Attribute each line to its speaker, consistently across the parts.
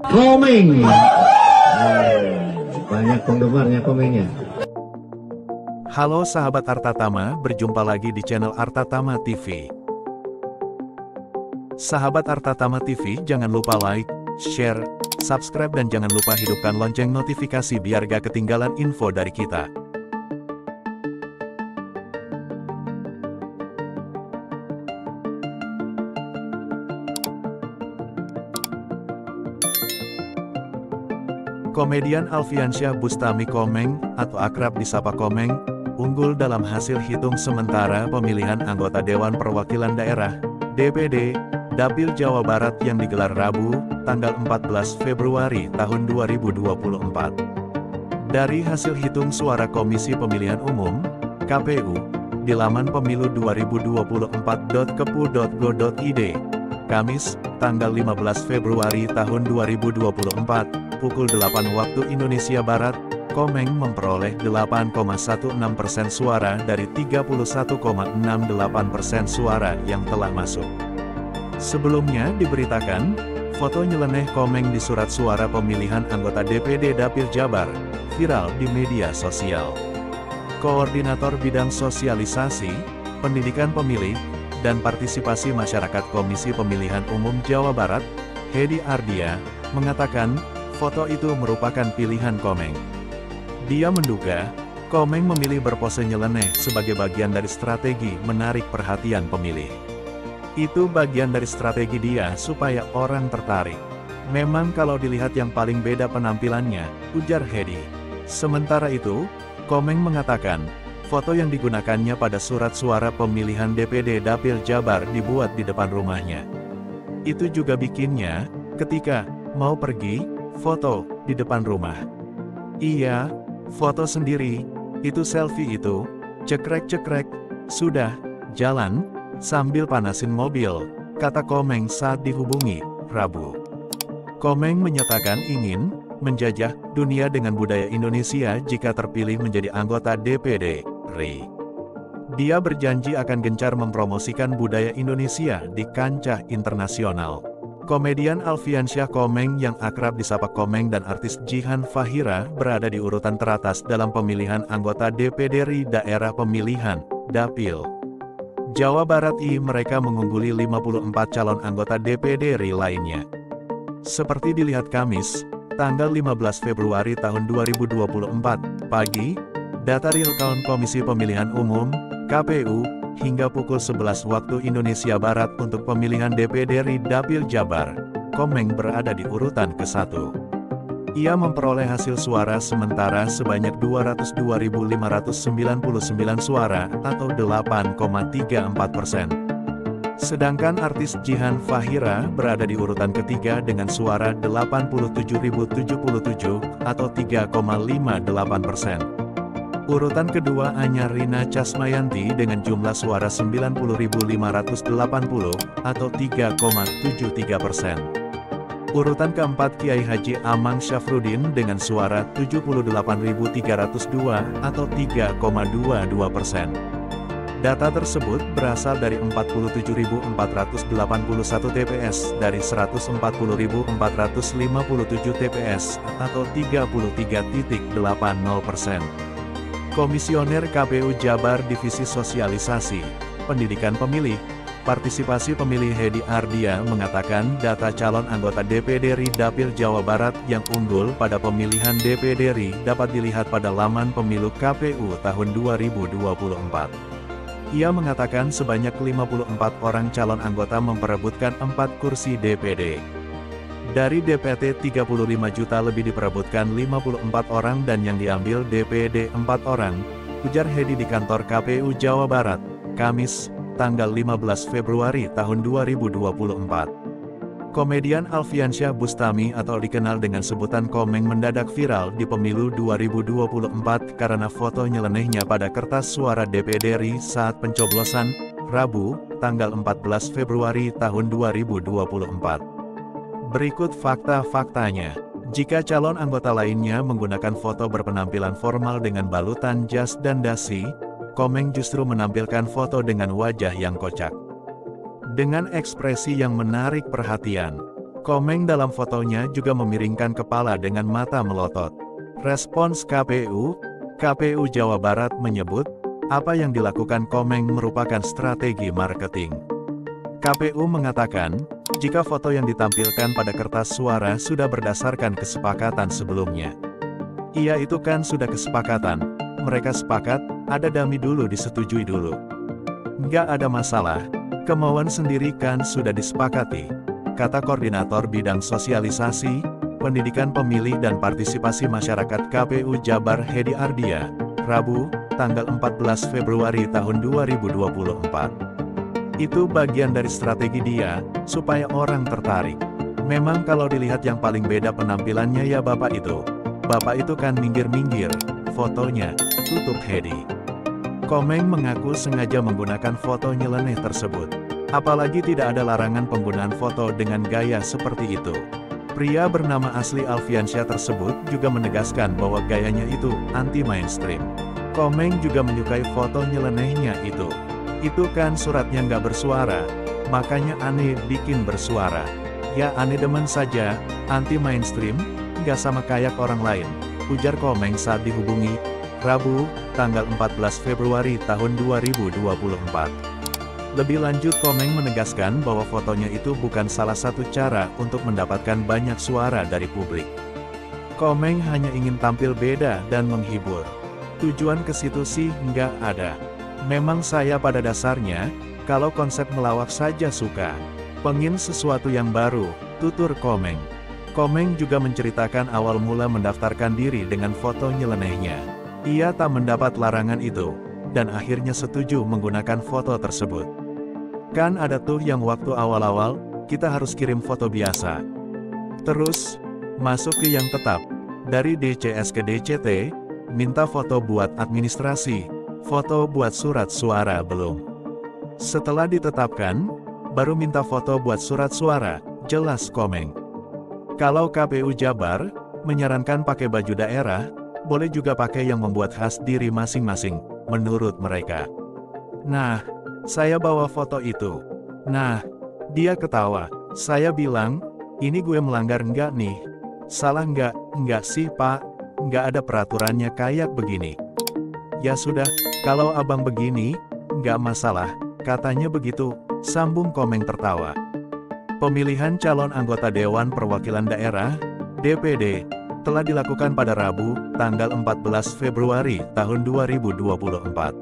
Speaker 1: Komeng. Banyak penggemarnya Komengnya.
Speaker 2: Halo sahabat Artatama, berjumpa lagi di channel Artatama TV. Sahabat Artatama TV, jangan lupa like, share, subscribe dan jangan lupa hidupkan lonceng notifikasi biar gak ketinggalan info dari kita. Komedian Alfiansyah Bustami Komeng, atau akrab disapa Komeng, unggul dalam hasil hitung sementara pemilihan anggota Dewan Perwakilan Daerah, DPD, Dapil Jawa Barat yang digelar Rabu, tanggal 14 Februari tahun 2024. Dari hasil hitung suara Komisi Pemilihan Umum, KPU, di laman pemilu2024.kepu.go.id, Kamis, tanggal 15 Februari tahun 2024, pukul 8 waktu Indonesia Barat, Komeng memperoleh 8,16% suara dari 31,68% suara yang telah masuk. Sebelumnya diberitakan, foto nyeleneh Komeng di surat suara pemilihan anggota DPD Dapil Jabar, viral di media sosial. Koordinator Bidang Sosialisasi, Pendidikan Pemilih, dan Partisipasi Masyarakat Komisi Pemilihan Umum Jawa Barat, Hedi Ardia, mengatakan, foto itu merupakan pilihan Komeng. Dia menduga, Komeng memilih berpose nyeleneh sebagai bagian dari strategi menarik perhatian pemilih. Itu bagian dari strategi dia supaya orang tertarik. Memang kalau dilihat yang paling beda penampilannya, ujar Hedi. Sementara itu, Komeng mengatakan, foto yang digunakannya pada surat suara pemilihan DPD Dapil Jabar dibuat di depan rumahnya. Itu juga bikinnya, ketika mau pergi, foto di depan rumah. Iya, foto sendiri, itu selfie itu, cekrek-cekrek, sudah, jalan, sambil panasin mobil, kata Komeng saat dihubungi, Rabu. Komeng menyatakan ingin menjajah dunia dengan budaya Indonesia jika terpilih menjadi anggota DPD RI. Dia berjanji akan gencar mempromosikan budaya Indonesia di kancah internasional. Komedian Alfiansyah Komeng yang akrab disapa Komeng dan artis Jihan Fahira berada di urutan teratas dalam pemilihan anggota DPD RI daerah pemilihan, Dapil Jawa Barat I. Mereka mengungguli 54 calon anggota DPD RI lainnya. Seperti dilihat Kamis, tanggal 15 Februari tahun 2024, pagi, data real count Komisi Pemilihan Umum, KPU, hingga pukul 11 waktu Indonesia Barat untuk pemilihan DPD RI Dapil Jabar, Komeng berada di urutan ke-1. Ia memperoleh hasil suara sementara sebanyak 202.599 suara atau 8,34%. Sedangkan artis Jihan Fahira berada di urutan ketiga dengan suara 87.077 atau 3,58%. Urutan kedua hanya Rina Casmayanti dengan jumlah suara 90.580 atau 3,73%. Urutan keempat Kiai Haji Amang Syafruddin dengan suara 78.302 atau 3,22%. Data tersebut berasal dari 47.481 TPS dari 140.457 TPS atau 33.80%. Komisioner KPU Jabar Divisi Sosialisasi, Pendidikan Pemilih, Partisipasi Pemilih Hedi Ardia mengatakan data calon anggota DPD RI Dapil Jawa Barat yang unggul pada pemilihan DPD RI dapat dilihat pada laman pemilu KPU tahun 2024. Ia mengatakan sebanyak 54 orang calon anggota memperebutkan 4 kursi DPD. Dari DPT 35 juta lebih diperebutkan 54 orang dan yang diambil DPD 4 orang, ujar Hedi di kantor KPU Jawa Barat, Kamis, tanggal 15 Februari tahun 2024. Komedian Alfiansyah Bustami atau dikenal dengan sebutan Komeng mendadak viral di pemilu 2024 karena foto nyelenehnya pada kertas suara DPD RI saat pencoblosan, Rabu, tanggal 14 Februari tahun 2024. Berikut fakta-faktanya. Jika calon anggota lainnya menggunakan foto berpenampilan formal dengan balutan jas dan dasi, Komeng justru menampilkan foto dengan wajah yang kocak. Dengan ekspresi yang menarik perhatian, Komeng dalam fotonya juga memiringkan kepala dengan mata melotot. Respons KPU Jawa Barat menyebut, apa yang dilakukan Komeng merupakan strategi marketing. KPU mengatakan, jika foto yang ditampilkan pada kertas suara sudah berdasarkan kesepakatan sebelumnya. Iya, itu kan sudah kesepakatan, mereka sepakat, ada dummy dulu, disetujui dulu. Nggak ada masalah, kemauan sendiri kan sudah disepakati, kata Koordinator Bidang Sosialisasi, Pendidikan Pemilih dan Partisipasi Masyarakat KPU Jabar Hedi Ardia, Rabu, tanggal 14 Februari tahun 2024. Itu bagian dari strategi dia, supaya orang tertarik. Memang kalau dilihat yang paling beda penampilannya ya Bapak itu. Bapak itu kan minggir-minggir, fotonya, tutup Hedi. Komeng mengaku sengaja menggunakan foto nyeleneh tersebut. Apalagi tidak ada larangan penggunaan foto dengan gaya seperti itu. Pria bernama asli Alfiansyah tersebut juga menegaskan bahwa gayanya itu anti-mainstream. Komeng juga menyukai foto nyelenehnya itu. Itu kan suratnya nggak bersuara, makanya aneh bikin bersuara. Ya aneh demen saja, anti-mainstream, nggak sama kayak orang lain, ujar Komeng saat dihubungi, Rabu, tanggal 14 Februari tahun 2024. Lebih lanjut Komeng menegaskan bahwa fotonya itu bukan salah satu cara untuk mendapatkan banyak suara dari publik. Komeng hanya ingin tampil beda dan menghibur. Tujuan ke situ sih nggak ada. Memang saya pada dasarnya, kalau konsep melawak saja suka. Pengin sesuatu yang baru, tutur Komeng. Komeng juga menceritakan awal mula mendaftarkan diri dengan foto nyelenehnya. Ia tak mendapat larangan itu, dan akhirnya setuju menggunakan foto tersebut. Kan ada tuh yang waktu awal-awal, kita harus kirim foto biasa. Terus, masuk ke yang tetap. Dari DCS ke DCT, minta foto buat administrasi, foto buat surat suara belum. Setelah ditetapkan, baru minta foto buat surat suara, jelas Komeng. Kalau KPU Jabar, menyarankan pakai baju daerah, boleh juga pakai yang membuat khas diri masing-masing, menurut mereka. Nah, saya bawa foto itu. Nah, dia ketawa. Saya bilang, ini gue melanggar nggak nih? Salah nggak? Nggak sih Pak, nggak ada peraturannya kayak begini. Ya sudah, kalau abang begini, nggak masalah, katanya begitu, sambung Komeng tertawa. Pemilihan calon anggota Dewan Perwakilan Daerah, DPD, telah dilakukan pada Rabu, tanggal 14 Februari tahun 2024.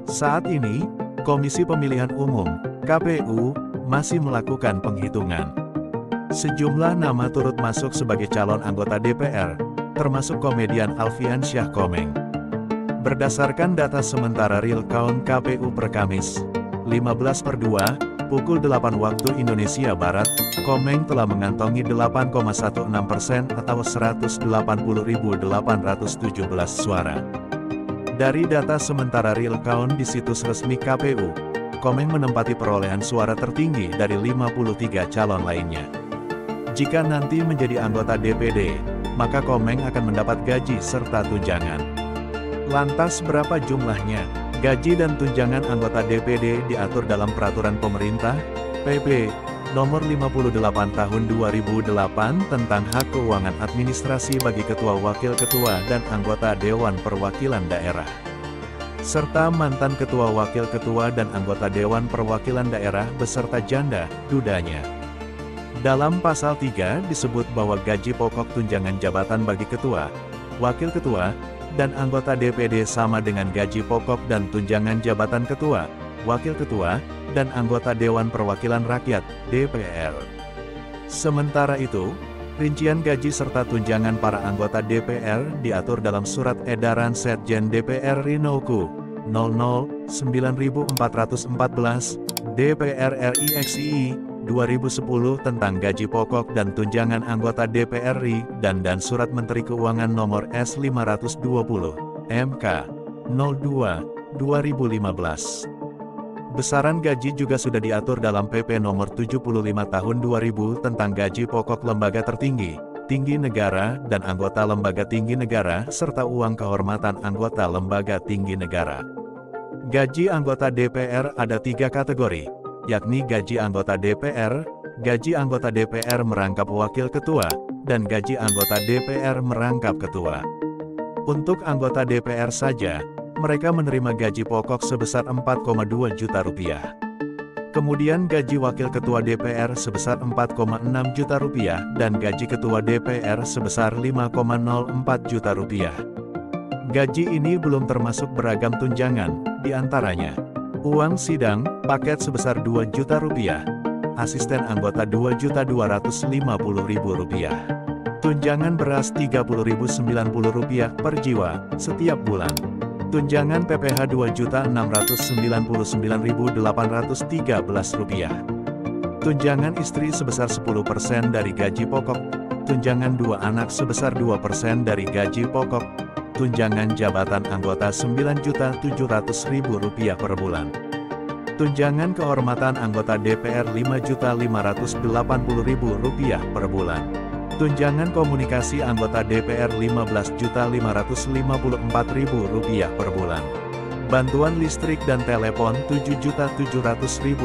Speaker 2: Saat ini, Komisi Pemilihan Umum, KPU, masih melakukan penghitungan. Sejumlah nama turut masuk sebagai calon anggota DPR, termasuk komedian Alfiansyah Komeng. Berdasarkan data sementara real count KPU per Kamis, 15/2, pukul 8 waktu Indonesia Barat, Komeng telah mengantongi 8,16% atau 180.817 suara. Dari data sementara real count di situs resmi KPU, Komeng menempati perolehan suara tertinggi dari 53 calon lainnya. Jika nanti menjadi anggota DPD, maka Komeng akan mendapat gaji serta tunjangan. Lantas berapa jumlahnya? Gaji dan tunjangan anggota DPD diatur dalam Peraturan Pemerintah, PP, Nomor 58 Tahun 2008 tentang Hak Keuangan Administrasi bagi Ketua Wakil Ketua dan Anggota Dewan Perwakilan Daerah, serta mantan Ketua Wakil Ketua dan Anggota Dewan Perwakilan Daerah beserta janda, dudanya. Dalam Pasal 3 disebut bahwa gaji pokok tunjangan jabatan bagi Ketua, Wakil Ketua, dan anggota DPD sama dengan gaji pokok dan tunjangan jabatan Ketua, Wakil Ketua, dan anggota Dewan Perwakilan Rakyat, DPR. Sementara itu, rincian gaji serta tunjangan para anggota DPR diatur dalam Surat Edaran Setjen DPR Rinouku, 00-9414, DPR RI XII, 2010 tentang gaji pokok dan tunjangan anggota DPR RI, dan Surat Menteri Keuangan Nomor S520, MK, 02/2015. Besaran gaji juga sudah diatur dalam PP Nomor 75 Tahun 2000 tentang gaji pokok lembaga tertinggi, tinggi negara, dan anggota lembaga tinggi negara, serta uang kehormatan anggota lembaga tinggi negara. Gaji anggota DPR ada 3 kategori, yakni gaji anggota DPR, gaji anggota DPR merangkap wakil ketua, dan gaji anggota DPR merangkap ketua. Untuk anggota DPR saja, mereka menerima gaji pokok sebesar 4,2 juta rupiah. Kemudian gaji wakil ketua DPR sebesar 4,6 juta rupiah dan gaji ketua DPR sebesar 5,04 juta rupiah. Gaji ini belum termasuk beragam tunjangan, diantaranya uang sidang, paket sebesar 2 juta rupiah, asisten anggota 2.250.000 rupiah, tunjangan beras 30.090 rupiah per jiwa setiap bulan. Tunjangan PPh Rp2.699.813. Tunjangan istri sebesar 10% dari gaji pokok. Tunjangan 2 anak sebesar 2% dari gaji pokok. Tunjangan jabatan anggota Rp9.700.000 per bulan. Tunjangan kehormatan anggota DPR Rp5.580.000 per bulan. Tunjangan komunikasi anggota DPR Rp15.554.000 per bulan. Bantuan listrik dan telepon Rp7.700.000.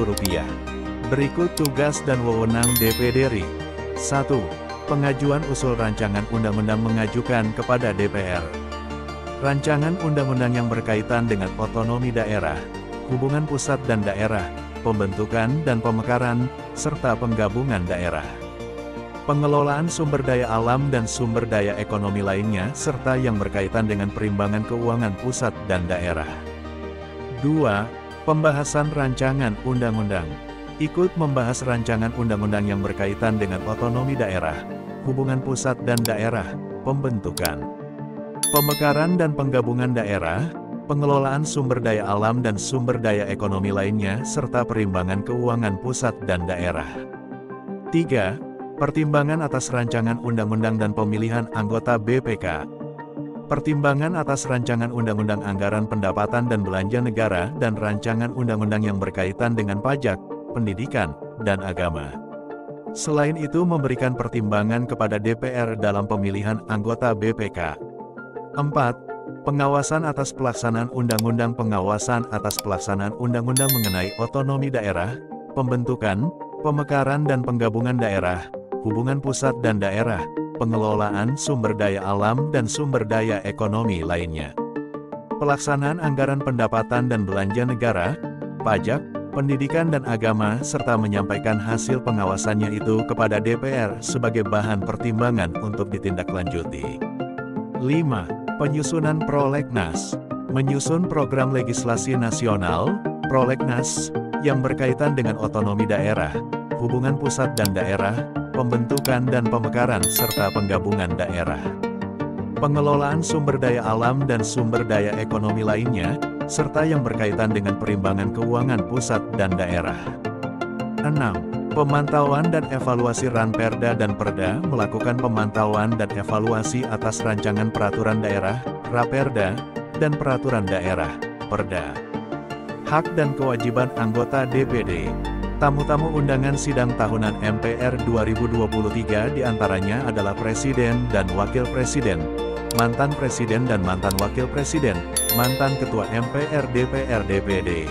Speaker 2: Berikut tugas dan wewenang DPD RI. 1. Pengajuan usul rancangan undang-undang mengajukan kepada DPR. Rancangan undang-undang yang berkaitan dengan otonomi daerah, hubungan pusat dan daerah, pembentukan dan pemekaran, serta penggabungan daerah. Pengelolaan sumber daya alam dan sumber daya ekonomi lainnya serta yang berkaitan dengan perimbangan keuangan pusat dan daerah. 2. Pembahasan rancangan undang-undang. Ikut membahas rancangan undang-undang yang berkaitan dengan otonomi daerah, hubungan pusat dan daerah, pembentukan, pemekaran dan penggabungan daerah, pengelolaan sumber daya alam dan sumber daya ekonomi lainnya serta perimbangan keuangan pusat dan daerah. 3. Pertimbangan atas rancangan undang-undang dan pemilihan anggota BPK. Pertimbangan atas rancangan undang-undang anggaran pendapatan dan belanja negara dan rancangan undang-undang yang berkaitan dengan pajak, pendidikan, dan agama. Selain itu memberikan pertimbangan kepada DPR dalam pemilihan anggota BPK. 4. Pengawasan atas pelaksanaan undang-undang. Pengawasan atas pelaksanaan undang-undang mengenai otonomi daerah, pembentukan, pemekaran dan penggabungan daerah, hubungan pusat dan daerah, pengelolaan sumber daya alam dan sumber daya ekonomi lainnya. Pelaksanaan anggaran pendapatan dan belanja negara, pajak, pendidikan dan agama serta menyampaikan hasil pengawasannya itu kepada DPR sebagai bahan pertimbangan untuk ditindaklanjuti. 5. Penyusunan prolegnas. Menyusun program legislasi nasional, prolegnas, yang berkaitan dengan otonomi daerah, hubungan pusat dan daerah, pembentukan dan pemekaran serta penggabungan daerah. Pengelolaan sumber daya alam dan sumber daya ekonomi lainnya, serta yang berkaitan dengan perimbangan keuangan pusat dan daerah. 6. Pemantauan dan evaluasi Ranperda dan Perda. Melakukan pemantauan dan evaluasi atas rancangan peraturan daerah, Raperda, dan peraturan daerah, Perda. Hak dan kewajiban anggota DPD. Tamu-tamu undangan sidang tahunan MPR 2023 diantaranya adalah Presiden dan Wakil Presiden, mantan Presiden dan mantan Wakil Presiden, mantan Ketua MPR DPR DPD,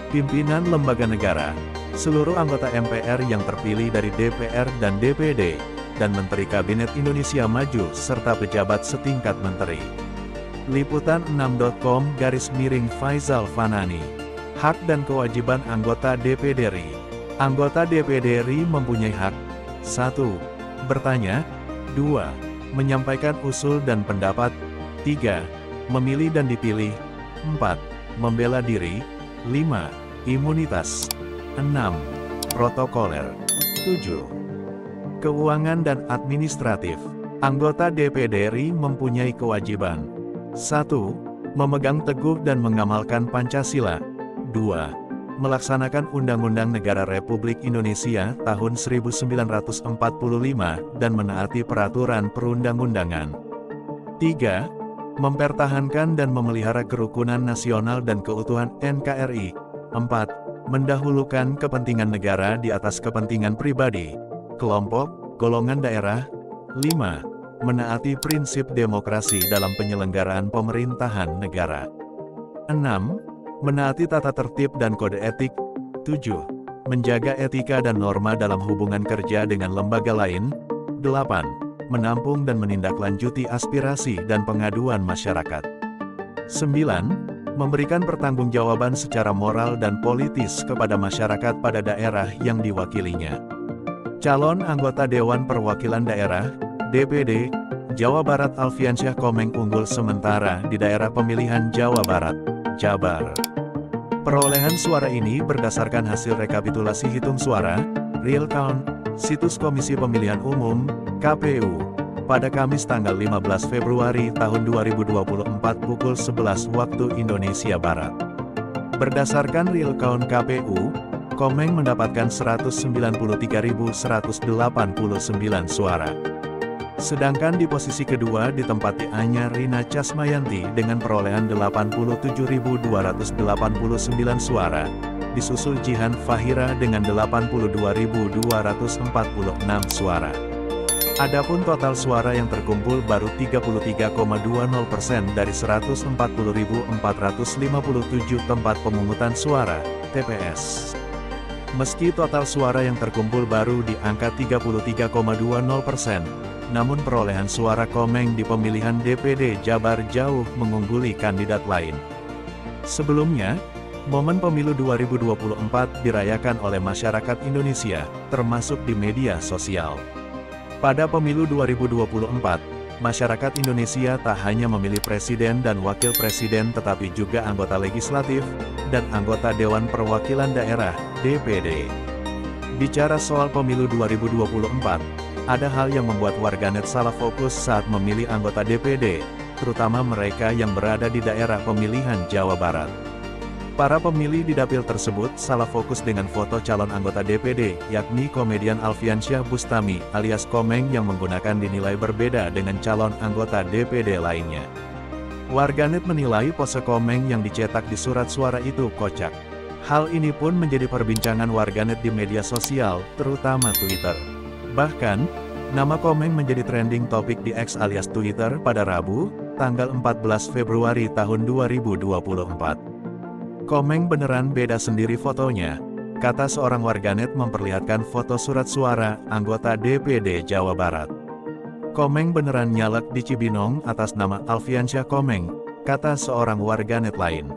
Speaker 2: pimpinan lembaga negara, seluruh anggota MPR yang terpilih dari DPR dan DPD, dan Menteri Kabinet Indonesia Maju serta pejabat setingkat menteri. Liputan6.com/Faisal Fanani. Hak dan kewajiban anggota DPD RI. Anggota DPD RI mempunyai hak 1. Bertanya 2. Menyampaikan usul dan pendapat 3. Memilih dan dipilih 4. Membela diri 5. Imunitas 6. Protokoler 7. Keuangan dan administratif. Anggota DPD RI mempunyai kewajiban 1. Memegang teguh dan mengamalkan Pancasila 2. Melaksanakan Undang-Undang Negara Republik Indonesia tahun 1945 dan menaati peraturan perundang-undangan. 3. Mempertahankan dan memelihara kerukunan nasional dan keutuhan NKRI. 4. Mendahulukan kepentingan negara di atas kepentingan pribadi, kelompok, golongan daerah. 5. Menaati prinsip demokrasi dalam penyelenggaraan pemerintahan negara. 6. Menaati tata tertib dan kode etik. 7. Menjaga etika dan norma dalam hubungan kerja dengan lembaga lain. 8. Menampung dan menindaklanjuti aspirasi dan pengaduan masyarakat. 9. Memberikan pertanggungjawaban secara moral dan politis kepada masyarakat pada daerah yang diwakilinya. Calon anggota Dewan Perwakilan Daerah, DPD, Jawa Barat Alfiansyah Komeng unggul sementara di daerah pemilihan Jawa Barat, Jabar. Perolehan suara ini berdasarkan hasil rekapitulasi hitung suara, real count, situs Komisi Pemilihan Umum, KPU, pada Kamis tanggal 15 Februari tahun 2024 pukul 11 waktu Indonesia Barat. Berdasarkan real count KPU, Komeng mendapatkan 193.189 suara. Sedangkan di posisi kedua ditempati Anya Rina Casmayanti dengan perolehan 87.289 suara, disusul Jihan Fahira dengan 82.246 suara. Adapun total suara yang terkumpul baru 33,20% dari 140.457 tempat pemungutan suara, TPS. Meski total suara yang terkumpul baru di angka 33,20%, namun perolehan suara Komeng di pemilihan DPD Jabar jauh mengungguli kandidat lain. Sebelumnya, momen pemilu 2024 dirayakan oleh masyarakat Indonesia, termasuk di media sosial. Pada pemilu 2024, masyarakat Indonesia tak hanya memilih presiden dan wakil presiden tetapi juga anggota legislatif, dan anggota Dewan Perwakilan Daerah, DPD. Bicara soal pemilu 2024, ada hal yang membuat warganet salah fokus saat memilih anggota DPD, terutama mereka yang berada di daerah pemilihan Jawa Barat. Para pemilih di dapil tersebut salah fokus dengan foto calon anggota DPD, yakni komedian Alfiansyah Bustami alias Komeng yang menggunakan dinilai berbeda dengan calon anggota DPD lainnya. Warganet menilai pose Komeng yang dicetak di surat suara itu kocak. Hal ini pun menjadi perbincangan warganet di media sosial, terutama Twitter. Bahkan, nama Komeng menjadi trending topik di X alias Twitter pada Rabu, tanggal 14 Februari tahun 2024. Komeng beneran beda sendiri fotonya, kata seorang warganet memperlihatkan foto surat suara anggota DPD Jawa Barat. Komeng beneran nyalek di Cibinong atas nama Alfiansyah Komeng, kata seorang warganet lain.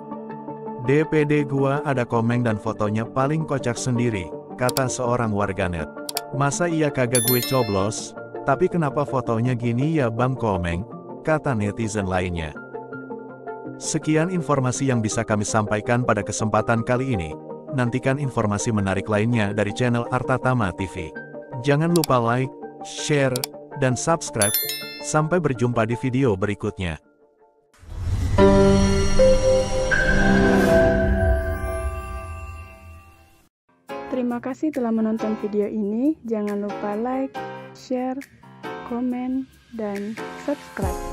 Speaker 2: DPD gua ada Komeng dan fotonya paling kocak sendiri, kata seorang warganet. Masa iya kagak gue coblos, tapi kenapa fotonya gini ya Bang Komeng, kata netizen lainnya. Sekian informasi yang bisa kami sampaikan pada kesempatan kali ini. Nantikan informasi menarik lainnya dari channel Artatama TV. Jangan lupa like, share, dan subscribe. Sampai berjumpa di video berikutnya.
Speaker 1: Terima kasih telah menonton video ini. Jangan lupa like, share, komen, dan subscribe.